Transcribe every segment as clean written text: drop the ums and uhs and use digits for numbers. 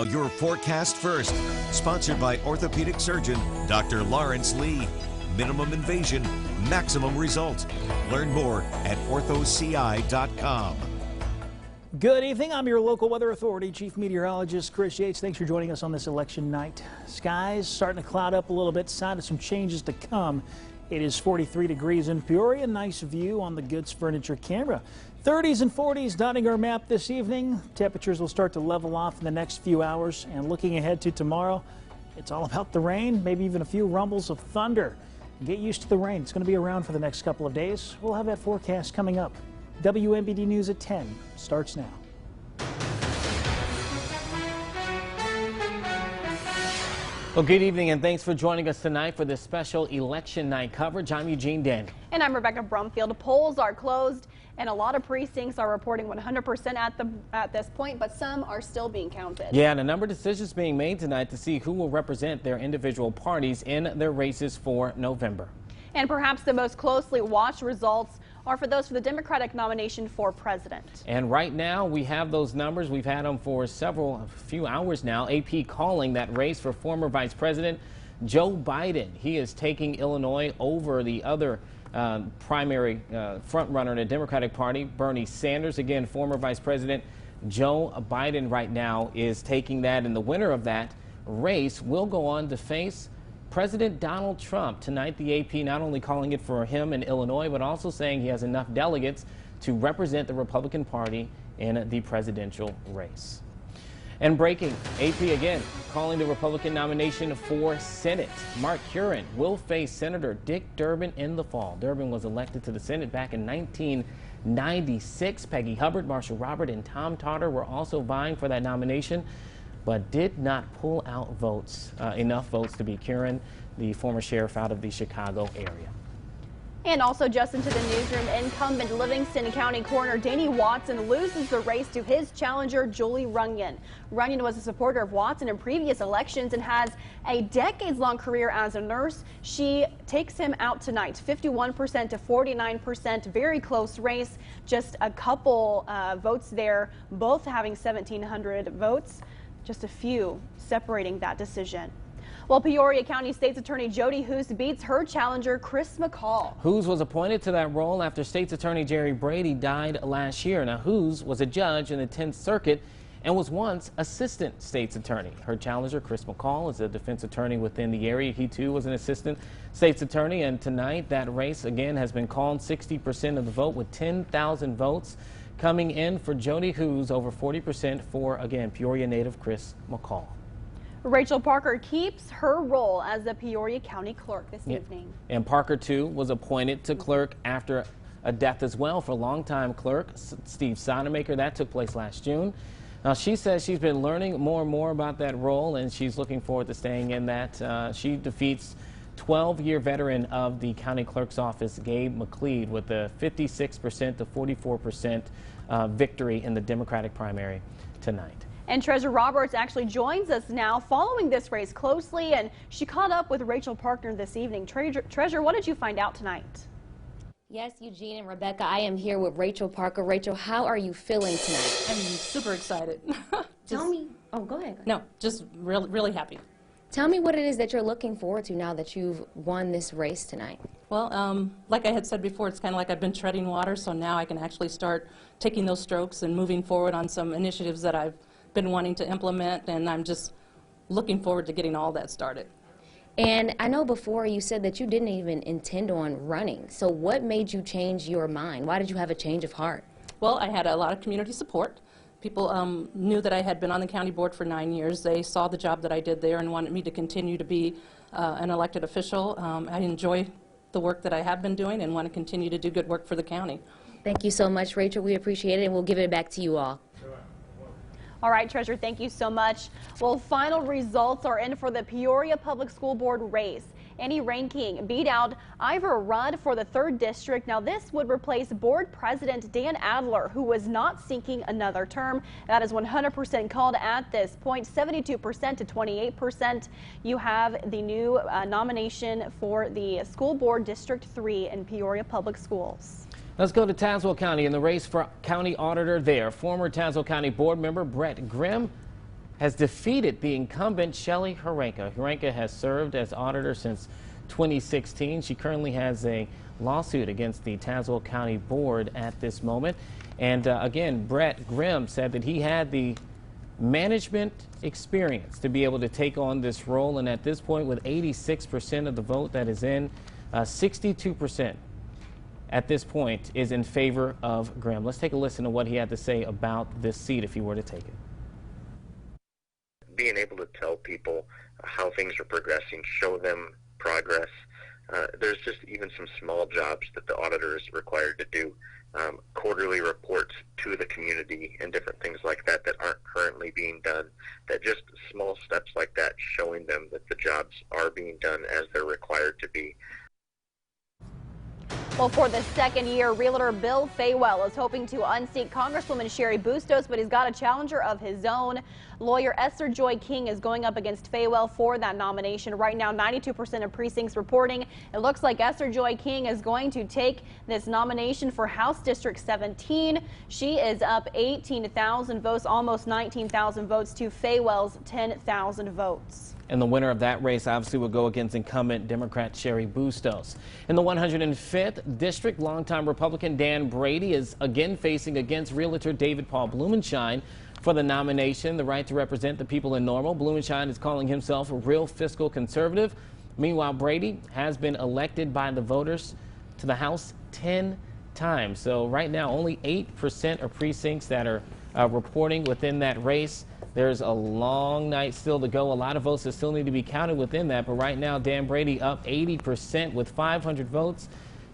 Now your forecast first. Sponsored by orthopedic surgeon Dr. Lawrence Lee. Minimum invasion, maximum result. Learn more at orthoci.com. Good evening. I'm your local weather authority, Chief Meteorologist Chris Yates. Thanks for joining us on this election night. Skies starting to cloud up a little bit. Sign of some changes to come. It is 43 degrees in Peoria. Nice view on the Goods Furniture camera. 30s and 40s dotting our map this evening. Temperatures will start to level off in the next few hours. And looking ahead to tomorrow, it's all about the rain, maybe even a few rumbles of thunder. Get used to the rain. It's going to be around for the next couple of days. We'll have that forecast coming up. WMBD News at 10 starts now. Well, good evening and thanks for joining us tonight for this special election night coverage. I'm Eugene Daniel. And I'm Rebecca Brumfield. Polls are closed and a lot of precincts are reporting 100% at this point, but some are still being counted. Yeah, and a number of decisions being made tonight to see who will represent their individual parties in their races for November. And perhaps the most closely watched results are for those for the Democratic nomination for president. And right now we have those numbers. We've had them for a few hours now. AP calling that race for former Vice President Joe Biden. He is taking Illinois over the other primary front runner in the Democratic Party, Bernie Sanders. Again, former Vice President Joe Biden right now is taking that, and the winner of that race will go on to face President Donald Trump. Tonight, the AP not only calling it for him in Illinois, but also saying he has enough delegates to represent the Republican Party in the presidential race. And breaking, AP again calling the Republican nomination for Senate. Mark Curran will face Senator Dick Durbin in the fall. Durbin was elected to the Senate back in 1996. Peggy Hubbard, Marshall Robert, and Tom Totter were also vying for that nomination, but did not pull out votes, enough votes to beat Curran, the former sheriff out of the Chicago area. And also just into the newsroom, incumbent Livingston County Coroner Danny Watson loses the race to his challenger, Julie Runyon. Runyon was a supporter of Watson in previous elections and has a decades-long career as a nurse. She takes him out tonight, 51% to 49%, very close race, just a couple votes there, both having 1,700 votes. Just a few separating that decision. Well, Peoria County State's Attorney Jody Hoos beats her challenger, Chris McCall. Hoos was appointed to that role after State's Attorney Jerry Brady died last year. Now, Hoos was a judge in the 10th Circuit and was once Assistant State's Attorney. Her challenger, Chris McCall, is a defense attorney within the area. He, too, was an Assistant State's Attorney, and tonight that race, again, has been called 60% of the vote with 10,000 votes coming in for Jody Hoos, over 40% for, again, Peoria native Chris McCall. Rachel Parker keeps her role as the Peoria County Clerk this evening. And Parker, too, was appointed to clerk after a death as well for longtime clerk Steve Sonamaker. That took place last June. Now, she says she's been learning more and more about that role, and she's looking forward to staying in that. She defeats 12-year veteran of the county clerk's office, Gabe McLeod, with a 56% to 44% victory in the Democratic primary tonight. And Treasurer Roberts actually joins us now following this race closely, and she caught up with Rachel Parker this evening. Treasurer, what did you find out tonight? Yes, Eugene and Rebecca, I am here with Rachel Parker. Rachel, how are you feeling tonight? I'm super excited. Tell me. Oh, go ahead. No, just really happy. Tell me what it is that you're looking forward to now that you've won this race tonight. Well, like I had said before, it's kind of like I've been treading water, so now I can actually start taking those strokes and moving forward on some initiatives that I've been wanting to implement, and I'm just looking forward to getting all that started. And I know before you said that you didn't even intend on running. So what made you change your mind? Why did you have a change of heart? Well, I had a lot of community support. People knew that I had been on the county board for 9 years. They saw the job that I did there and wanted me to continue to be an elected official. I enjoy the work that I have been doing and want to continue to do good work for the county. Thank you so much, Rachel. We appreciate it, and we'll give it back to you all. All right, Treasurer, thank you so much. Well, final results are in for the Peoria Public School Board race. Annie Ranking beat out Ivor Rudd for the 3rd District. Now, this would replace Board President Dan Adler, who was not seeking another term. That is 100% called at this point, 72% to 28%. You have the new nomination for the School Board District 3 in Peoria Public Schools. Let's go to Tazewell County in the race for county auditor there. Former Tazewell County board member Brett Grimm has defeated the incumbent Shelley Horenka. Horenka has served as auditor since 2016. She currently has a lawsuit against the Tazewell County Board at this moment. And again, Brett Grimm said that he had the management experience to be able to take on this role. And at this point, with 86% of the vote that is in, 62% at this point is in favor of Grimm. Let's take a listen to what he had to say about this seat if he were to take it. Being able to tell people how things are progressing, show them progress. There's just even some small jobs that the auditor is required to do, quarterly reports to the community and different things like that that aren't currently being done, that just small steps like that, showing them that the jobs are being done as they're required to be. Well, for the second year, realtor Bill Faywell is hoping to unseat Congresswoman Cheri Bustos, but he's got a challenger of his own. Lawyer Esther Joy King is going up against Faywell for that nomination. Right now, 92% of precincts reporting. It looks like Esther Joy King is going to take this nomination for House District 17. She is up 18,000 votes, almost 19,000 votes to Faywell's 10,000 votes. And the winner of that race obviously will go against incumbent Democrat Cheri Bustos. In the 105th District, longtime Republican Dan Brady is again facing against realtor David Paul Blumenshine for the nomination, the right to represent the people in Normal. Blumenshine is calling himself a real fiscal conservative. Meanwhile, Brady has been elected by the voters to the House 10 times. So right now, only 8% of precincts that are reporting within that race. There's a long night still to go. A lot of votes that still need to be counted within that. But right now, Dan Brady up 80% with 500 votes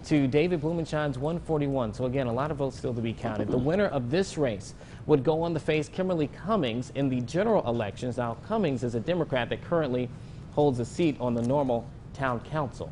to David Blumenshine's 141. So again, a lot of votes still to be counted. The winner of this race would go on to face Kimberly Cummings in the general elections. Now, Cummings is a Democrat that currently holds a seat on the Normal Town Council.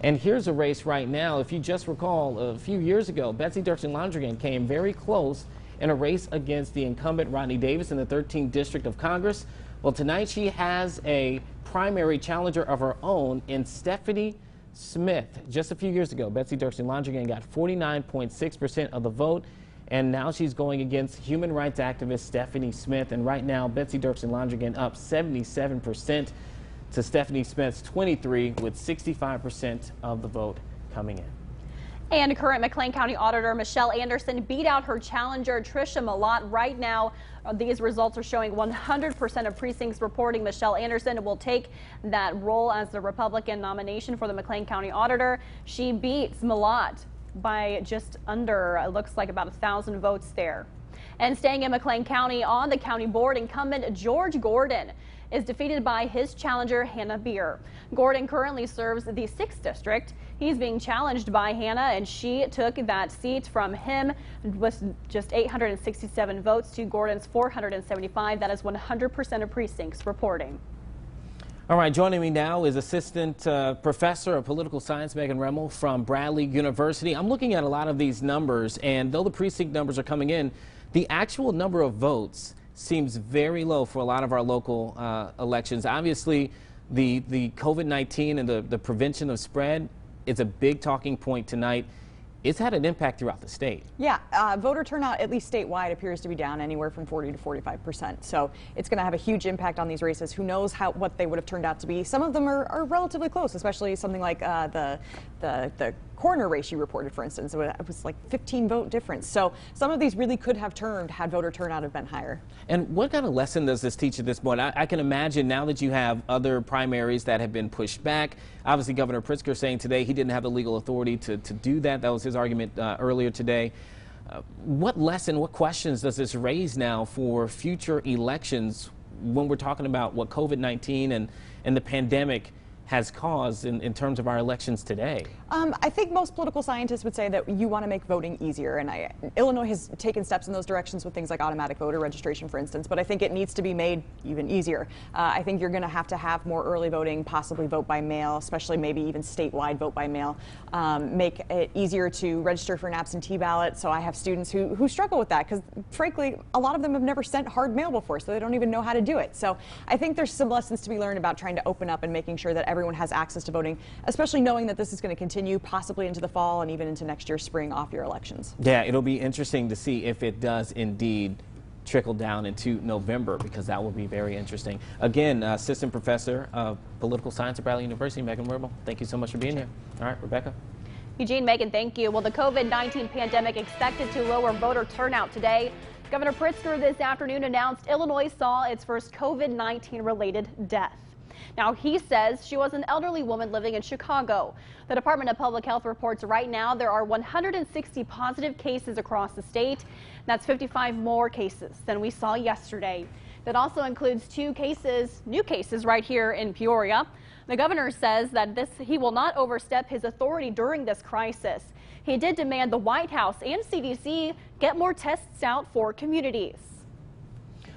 And here's a race right now. If you just recall, a few years ago, Betsy Dirksen-Londrigan came very close in a race against the incumbent Rodney Davis in the 13th District of Congress. Well, tonight she has a primary challenger of her own in Stephanie Smith. Just a few years ago, Betsy Dirksen-Londrigan got 49.6% of the vote, and now she's going against human rights activist Stephanie Smith. And right now, Betsy Dirksen-Londrigan up 77% to Stephanie Smith's 23%, with 65% of the vote coming in. And current McLean County Auditor Michelle Anderson beat out her challenger Tricia Malott. Right now, these results are showing 100% of precincts reporting Michelle Anderson will take that role as the Republican nomination for the McLean County Auditor. She beats Malott by just under, it looks like about 1,000 votes there. And staying in McLean County, on the county board, incumbent George Gordon is defeated by his challenger Hannah Beer. Gordon currently serves the 6th District. He's being challenged by Hannah, and she took that seat from him with just 867 votes to Gordon's 475. That is 100% of precincts reporting. All right, joining me now is Assistant Professor of Political Science Megan Remmel from Bradley University. I'm looking at a lot of these numbers, and though the precinct numbers are coming in, the actual number of votes seems very low for a lot of our local elections. Obviously, the COVID-19 and the prevention of spread is a big talking point tonight. It's had an impact throughout the state. Yeah, voter turnout, at least statewide, appears to be down anywhere from 40 to 45%. So it's going to have a huge impact on these races. Who knows what they would have turned out to be. Some of them are relatively close, especially something like the coroner race you reported, for instance. It was like 15-vote difference. So some of these really could have turned had voter turnout have been higher. And what kind of lesson does this teach at this point? I can imagine now that you have other primaries that have been pushed back. Obviously, Governor Pritzker saying today he didn't have the legal authority to do that. That was his argument earlier today. What lesson, what questions does this raise now for future elections when we're talking about what COVID-19 and the pandemic has caused in terms of our elections today? I think most political scientists would say that you want to make voting easier, and Illinois has taken steps in those directions with things like automatic voter registration, for instance, but I think it needs to be made even easier. I think you're going to have more early voting, possibly vote by mail, especially maybe even statewide vote by mail, make it easier to register for an absentee ballot. So I have students who struggle with that because, frankly, a lot of them have never sent hard mail before, so they don't even know how to do it. So I think there's some lessons to be learned about trying to open up and making sure that everyone has access to voting, especially knowing that this is going to continue possibly into the fall and even into next year's spring off-year elections. Yeah, it'll be interesting to see if it does indeed trickle down into November, because that will be very interesting. Again, Assistant Professor of Political Science at Bradley University, Megan Werble, thank you so much for being here. All right, Rebecca. Eugene, Megan, thank you. Well, the COVID-19 pandemic expected to lower voter turnout today. Governor Pritzker this afternoon announced Illinois saw its first COVID-19 related death. Now, he says she was an elderly woman living in Chicago. The Department of Public Health reports right now there are 160 positive cases across the state. That's 55 more cases than we saw yesterday. That also includes new cases right here in Peoria. The governor says that he will not overstep his authority during this crisis. He did demand the White House and CDC get more tests out for communities.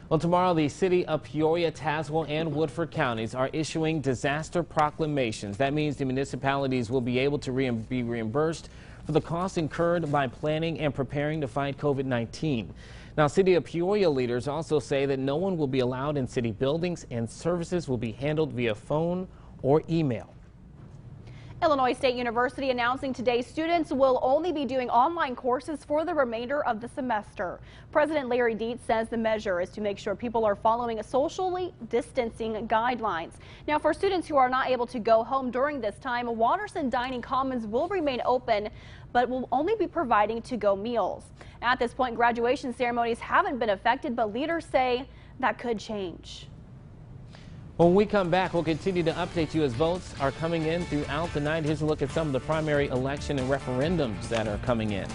Well, tomorrow the city of Peoria, Tazewell, and Woodford counties are issuing disaster proclamations. That means the municipalities will be able to be reimbursed for the costs incurred by planning and preparing to fight COVID-19. Now, City of Peoria leaders also say that no one will be allowed in city buildings and services will be handled via phone or email. Illinois State University announcing today students will only be doing online courses for the remainder of the semester. President Larry Dietz says the measure is to make sure people are following socially distancing guidelines. Now, for students who are not able to go home during this time, Watterson Dining Commons will remain open, but will only be providing to-go meals. At this point, graduation ceremonies haven't been affected, but leaders say that could change. When we come back, we'll continue to update you as votes are coming in throughout the night. Here's a look at some of the primary election and referendums that are coming in.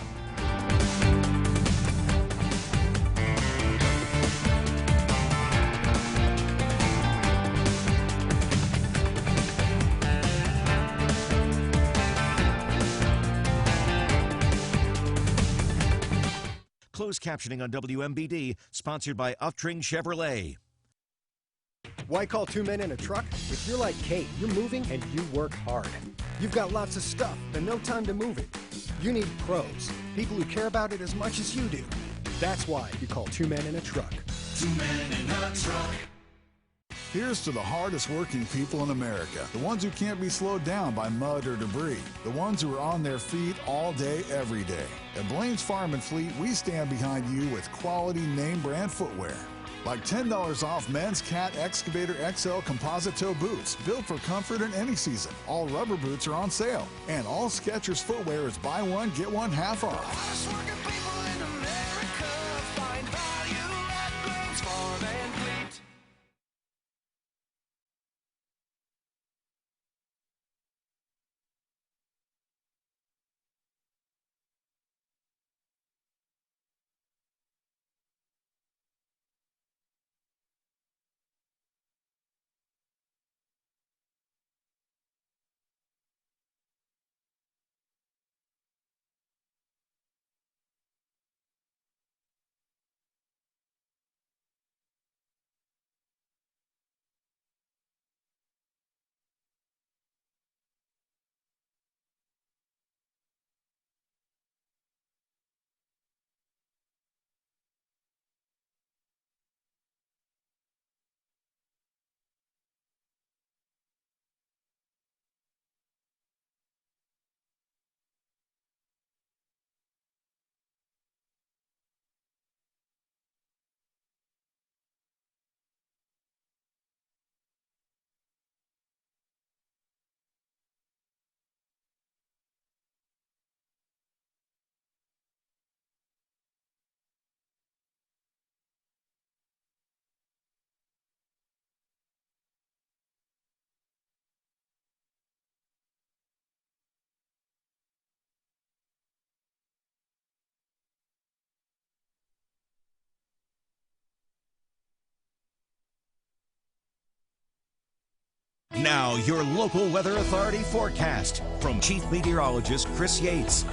Closed captioning on WMBD, sponsored by Uftring Chevrolet. Why call two men in a truck? If you're like Kate, you're moving and you work hard. You've got lots of stuff and no time to move it. You need pros, people who care about it as much as you do. That's why you call two men in a truck. Two men in a truck. Here's to the hardest working people in America, the ones who can't be slowed down by mud or debris, the ones who are on their feet all day, every day. At Blaine's Farm and Fleet, we stand behind you with quality name brand footwear. Like $10 off men's Cat Excavator XL composite toe boots, built for comfort in any season. All rubber boots are on sale, and all Skechers footwear is buy one, get one half off. Now, your local weather authority forecast from Chief Meteorologist Chris Yates.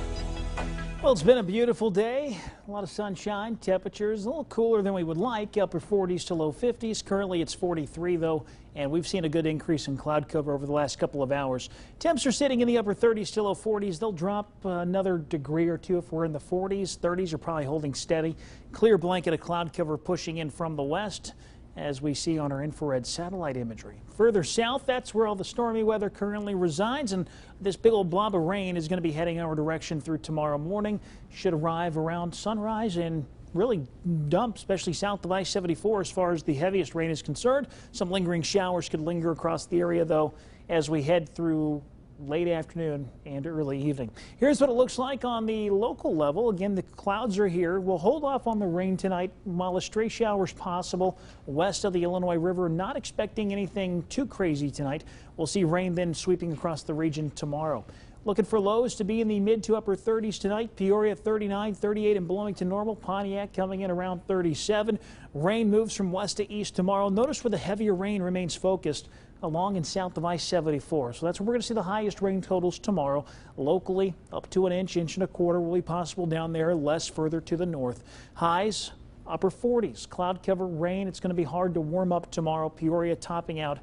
Well, it's been a beautiful day. A lot of sunshine. Temperatures a little cooler than we would like, upper 40s to low 50s. Currently, it's 43, though, and we've seen a good increase in cloud cover over the last couple of hours. Temps are sitting in the upper 30s to low 40s. They'll drop another degree or two if we're in the 40s. 30s are probably holding steady. Clear blanket of cloud cover pushing in from the west, as we see on our infrared satellite imagery. Further south, that's where all the stormy weather currently resides, and this big old blob of rain is going to be heading our direction through tomorrow morning. Should arrive around sunrise and really dump, especially south of I-74 as far as the heaviest rain is concerned. Some lingering showers could linger across the area, though, as we head through late afternoon and early evening. Here's what it looks like on the local level. Again, the clouds are here. We'll hold off on the rain tonight while a stray shower is possible west of the Illinois River. Not expecting anything too crazy tonight. We'll see rain then sweeping across the region tomorrow. Looking for lows to be in the mid to upper 30s tonight. Peoria 39, 38 and blowing to normal. Pontiac coming in around 37. Rain moves from west to east tomorrow. Notice where the heavier rain remains focused along and south of I-74. So that's where we're going to see the highest rain totals tomorrow. Locally, up to an inch, inch and a quarter will be possible down there, less further to the north. Highs, upper 40s. Cloud cover, rain. It's going to be hard to warm up tomorrow. Peoria topping out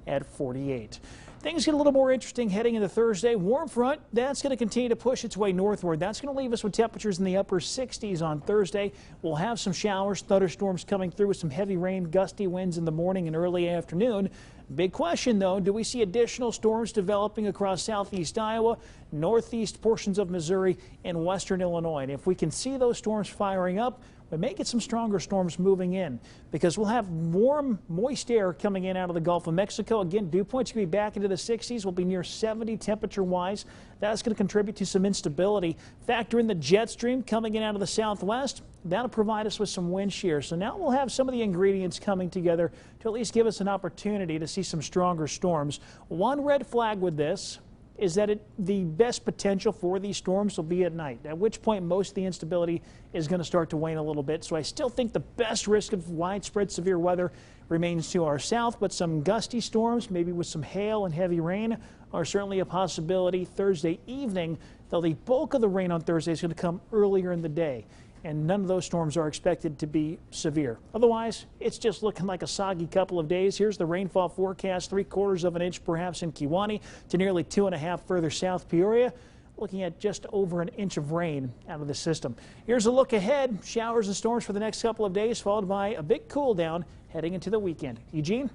at 48. Things get a little more interesting heading into Thursday. Warm front, that's going to continue to push its way northward. That's going to leave us with temperatures in the upper 60s on Thursday. We'll have some showers, thunderstorms coming through with some heavy rain, gusty winds in the morning and early afternoon. Big question, though, do we see additional storms developing across southeast Iowa, northeast portions of Missouri, and western Illinois? And if we can see those storms firing up, we may get some stronger storms moving in because we'll have warm, moist air coming in out of the Gulf of Mexico. Again, dew points will be back into the 60s. We'll be near 70 temperature-wise. That's going to contribute to some instability. Factor in the jet stream coming in out of the southwest. That'll provide us with some wind shear. So now we'll have some of the ingredients coming together to at least give us an opportunity to see some stronger storms. One red flag with this is that the best potential for these storms will be at night, at which point most of the instability is going to start to wane a little bit. So I still think the best risk of widespread severe weather remains to our south, but some gusty storms, maybe with some hail and heavy rain, are certainly a possibility Thursday evening, though the bulk of the rain on Thursday is going to come earlier in the day. And none of those storms are expected to be severe. Otherwise, it's just looking like a soggy couple of days. Here's the rainfall forecast, 3/4 of an inch perhaps in Kewanee to nearly 2.5 further south Peoria. Looking at just over an inch of rain out of the system. Here's a look ahead. Showers and storms for the next couple of days, followed by a big cool down heading into the weekend. Eugene?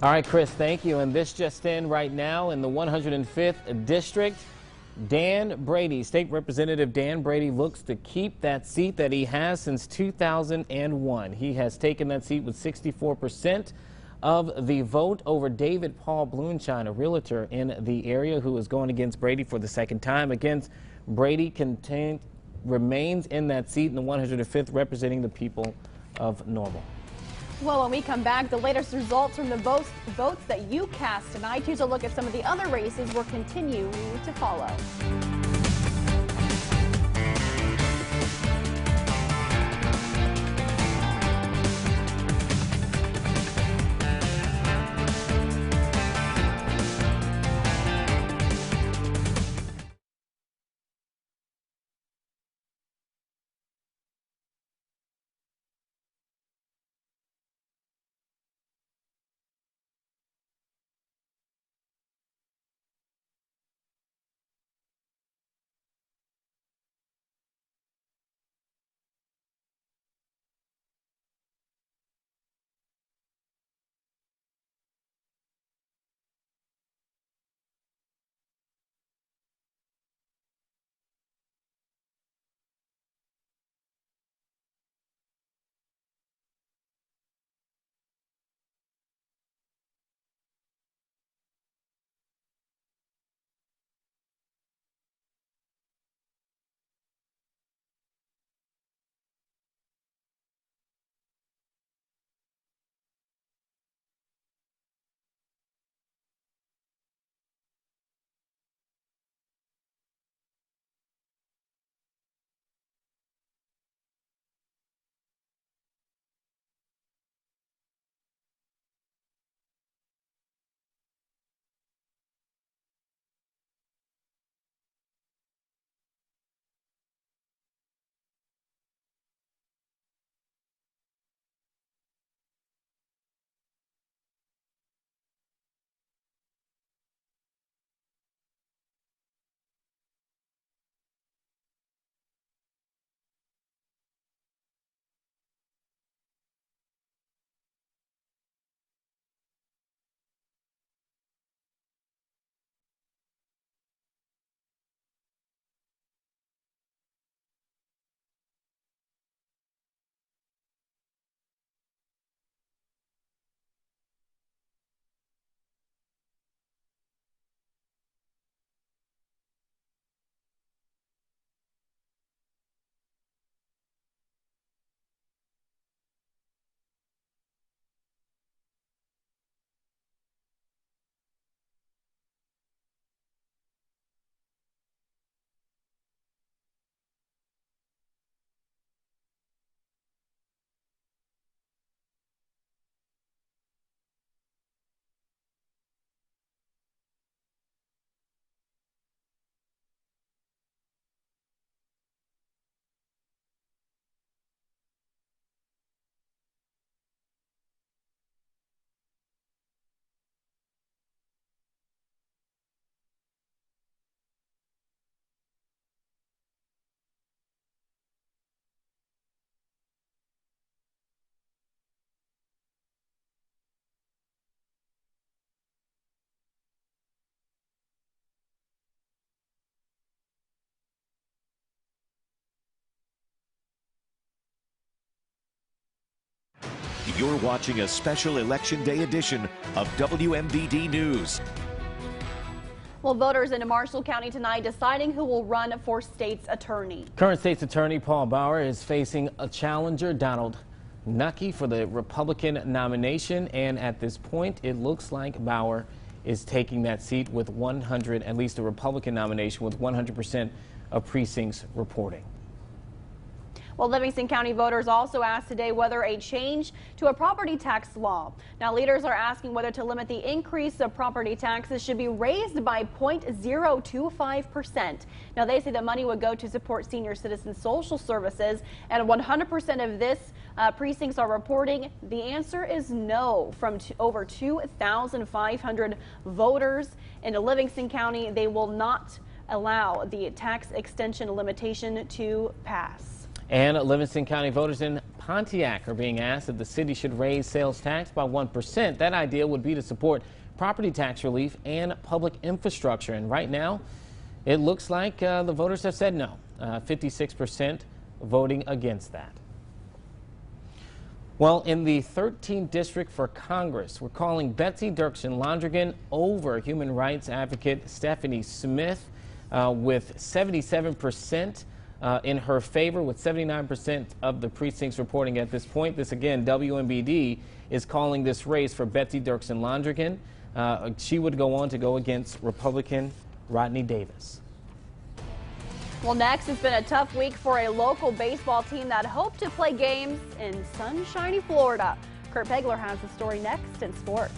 All right, Chris, thank you. And this just in right now in the 105th District. Dan Brady, State Representative Dan Brady, looks to keep that seat that he has since 2001. He has taken that seat with 64% of the vote over David Paul Blumenshine, a realtor in the area who is going against Brady for the second time. Against Brady remains in that seat in the 105th, representing the people of Normal. Well, when we come back, the latest results from the votes that you cast tonight. Here's a look at some of the other races we're continuing to follow. You're watching a special Election Day edition of WMBD News. Well, voters in Marshall County tonight deciding who will run for state's attorney. Current state's attorney Paul Bauer is facing a challenger, Donald Nucky, for the Republican nomination. And at this point, it looks like Bauer is taking that seat with 100, at least a Republican nomination, with 100% of precincts reporting. Well, Livingston County voters also asked today whether a change to a property tax law. Now, leaders are asking whether to limit the increase of property taxes should be raised by 0.025%. Now, they say the money would go to support senior citizen social services, and 100% of this precincts are reporting the answer is no from over 2,500 voters in Livingston County. They will not allow the tax extension limitation to pass. And Livingston County voters in Pontiac are being asked if the city should raise sales tax by 1%. That idea would be to support property tax relief and public infrastructure. And right now, it looks like the voters have said no. 56% voting against that. Well, in the 13th district for Congress, we're calling Betsy Dirksen Londrigan over human rights advocate Stephanie Smith with 77%. In her favor, with 79% of the precincts reporting at this point. This again, WMBD is calling this race for Betsy Dirksen Londrigan. She would go on to go against Republican Rodney Davis. Well, next, it's been a tough week for a local baseball team that hoped to play games in sunshiny Florida. Kurt Pegler has the story next in sports.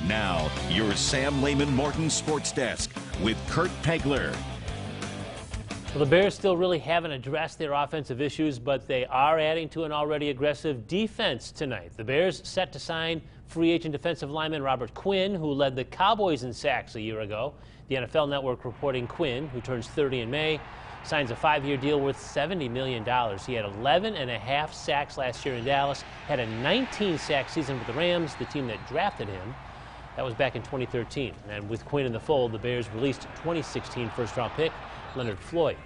Now, your Sam Lehman Morton Sports Desk with Kurt Pegler. Well, the Bears still really haven't addressed their offensive issues, but they are adding to an already aggressive defense tonight. The Bears set to sign Free agent defensive lineman Robert Quinn, who led the Cowboys in sacks a year ago. The NFL Network reporting Quinn, who turns 30 in May, signs a 5-year deal worth $70 million. He had 11.5 sacks last year in Dallas, had a 19-sack season with the Rams, the team that drafted him. That was back in 2013. And with Quinn in the fold, the Bears released 2016 first-round pick Leonard Floyd.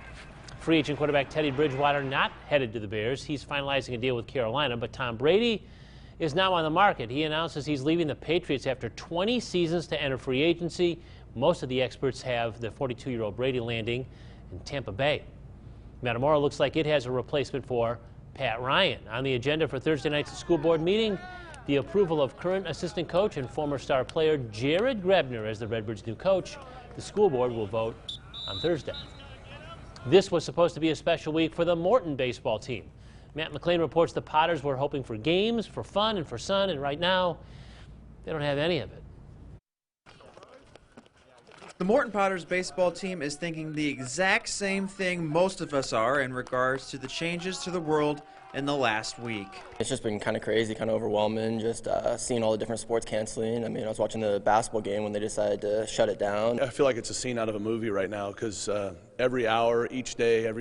Free agent quarterback Teddy Bridgewater not headed to the Bears. He's finalizing a deal with Carolina, but Tom Brady is now on the market. He announces he's leaving the Patriots after 20 seasons to enter free agency. Most of the experts have the 42-year-old Brady landing in Tampa Bay. Metamora looks like it has a replacement for Pat Ryan. On the agenda for Thursday night's school board meeting, the approval of current assistant coach and former star player Jared Grebner as the Redbirds' new coach. The school board will vote on Thursday. This was supposed to be a special week for the Morton baseball team. Matt McLean reports the Potters were hoping for games, for fun, and for sun, and right now, they don't have any of it. The Morton Potters baseball team is thinking the exact same thing most of us are in regards to the changes to the world in the last week. It's just been kind of crazy, kind of overwhelming, just seeing all the different sports canceling. I mean, I was watching the basketball game when they decided to shut it down. I feel like it's a scene out of a movie right now because every hour, each day,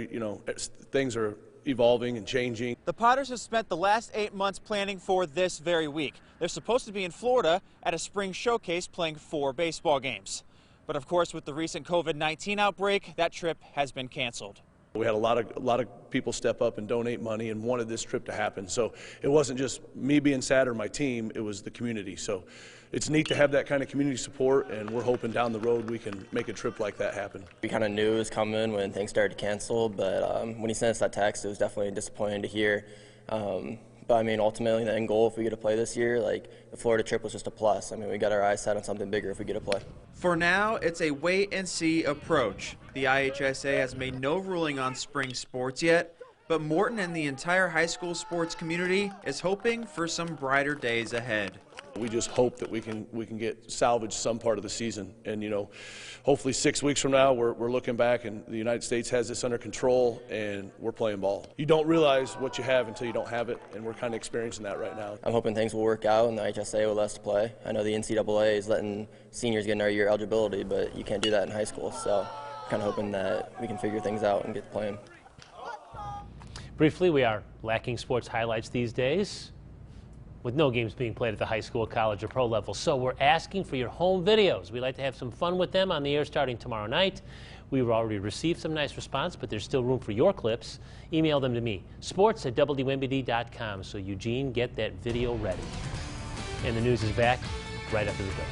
things are evolving and changing. The Potters have spent the last 8 months planning for this very week. They're supposed to be in Florida at a spring showcase playing 4 baseball games. But of course, with the recent COVID-19 outbreak, that trip has been canceled. We had a lot of people step up and donate money and wanted this trip to happen. So it wasn't just me being sad or my team, it was the community. So it's neat to have that kind of community support, and we're hoping down the road we can make a trip like that happen. We kind of knew it was coming when things started to cancel, but when he sent us that text, it was definitely disappointing to hear. But I mean, ultimately, the end goal, if we get to play this year, like the Florida trip was just a plus. I mean, we got our eyes set on something bigger if we get to play. For now, it's a wait-and-see approach. The IHSA has made no ruling on spring sports yet, but Morton and the entire high school sports community is hoping for some brighter days ahead. We just hope that we can get salvage some part of the season, and hopefully 6 weeks from now we're looking back and the United States has this under control and we're playing ball. You don't realize what you have until you don't have it, and we're kind of experiencing that right now. I'm hoping things will work out and the IHSA will let us play. I know the NCAA is letting seniors get another year eligibility, but you can't do that in high school, so kind of hoping that we can figure things out and get playing. Briefly, we are lacking sports highlights these days, with no games being played at the high school, college, or pro level. So we're asking for your home videos. We'd like to have some fun with them on the air starting tomorrow night. We've already received some nice response, but there's still room for your clips. Email them to me, sports@wmbd.com. So Eugene, get that video ready. And the news is back right after the break.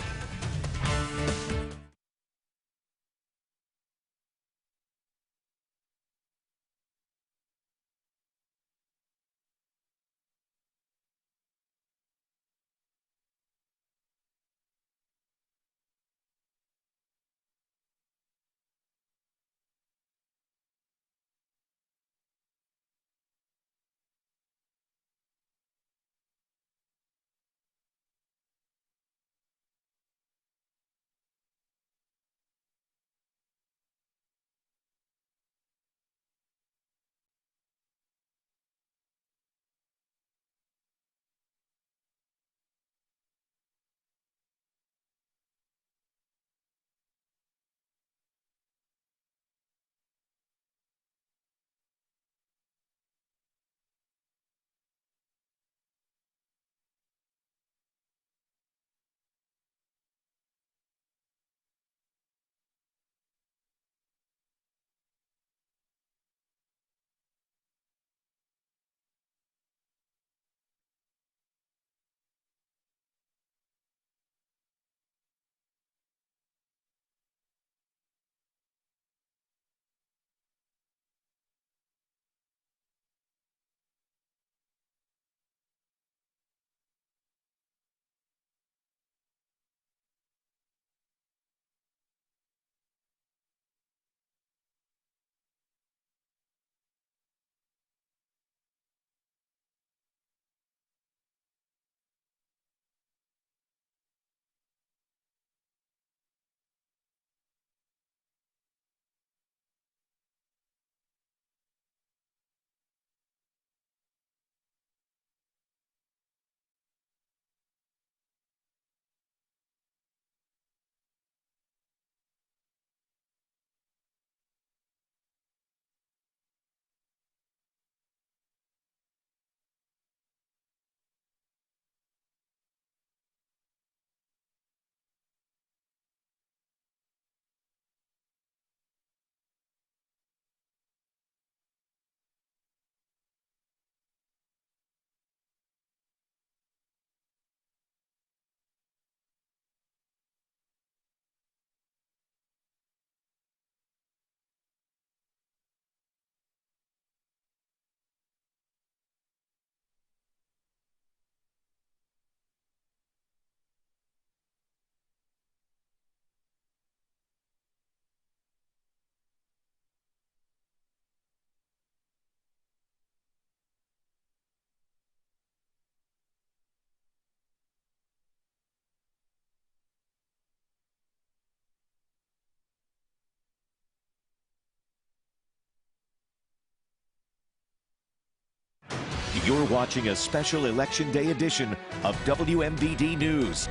You're watching a special Election Day edition of WMBD News.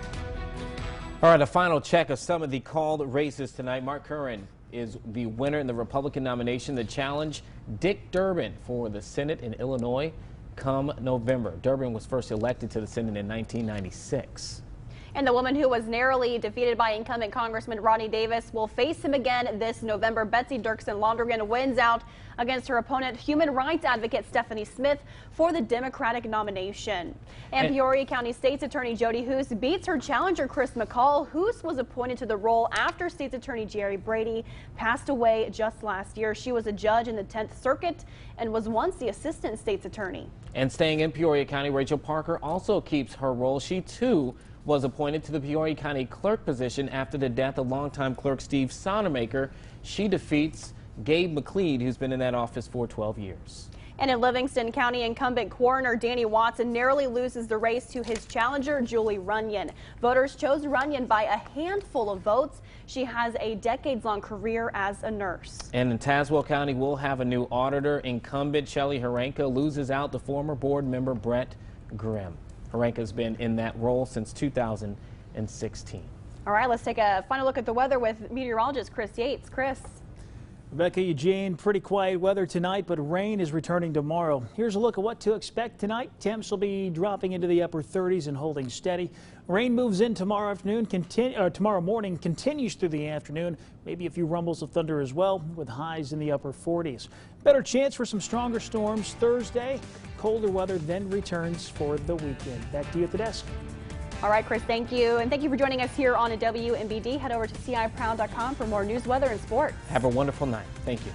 All right, a final check of some of the called races tonight. Mark Curran is the winner in the Republican nomination that challenged Dick Durbin for the Senate in Illinois come November. Durbin was first elected to the Senate in 1996. And the woman who was narrowly defeated by incumbent Congressman Rodney Davis will face him again this November. Betsy Dirksen Londrigan wins out against her opponent, human rights advocate Stephanie Smith, for the Democratic nomination. And Peoria County State's Attorney Jody Hoos beats her challenger Chris McCall. Hoos was appointed to the role after State's Attorney Jerry Brady passed away just last year. She was a judge in the 10th Circuit and was once the Assistant State's Attorney. And staying in Peoria County, Rachel Parker also keeps her role. She too was appointed to the Peoria County Clerk position after the death of longtime clerk Steve Sondermaker. She defeats Gabe McLeod, who's been in that office for 12 years. And in Livingston County, incumbent coroner Danny Watson narrowly loses the race to his challenger Julie Runyon. Voters chose Runyon by a handful of votes. She has a decades-long career as a nurse. And in Tazewell County, we'll have a new auditor. Incumbent Shelley Harenka loses out to former board member Brett Grimm. Harenka's been in that role since 2016. All right, let's take a final look at the weather with meteorologist Chris Yates. Chris. Rebecca, Eugene, pretty quiet weather tonight, but rain is returning tomorrow. Here's a look at what to expect tonight. Temps will be dropping into the upper 30s and holding steady. Rain moves in tomorrow morning, continues through the afternoon. Maybe a few rumbles of thunder as well, with highs in the upper 40s. Better chance for some stronger storms Thursday. Colder weather then returns for the weekend. Back to you at the desk. All right, Chris, thank you. And thank you for joining us here on WMBD. Head over to CIProud.com for more news, weather, and sports. Have a wonderful night. Thank you.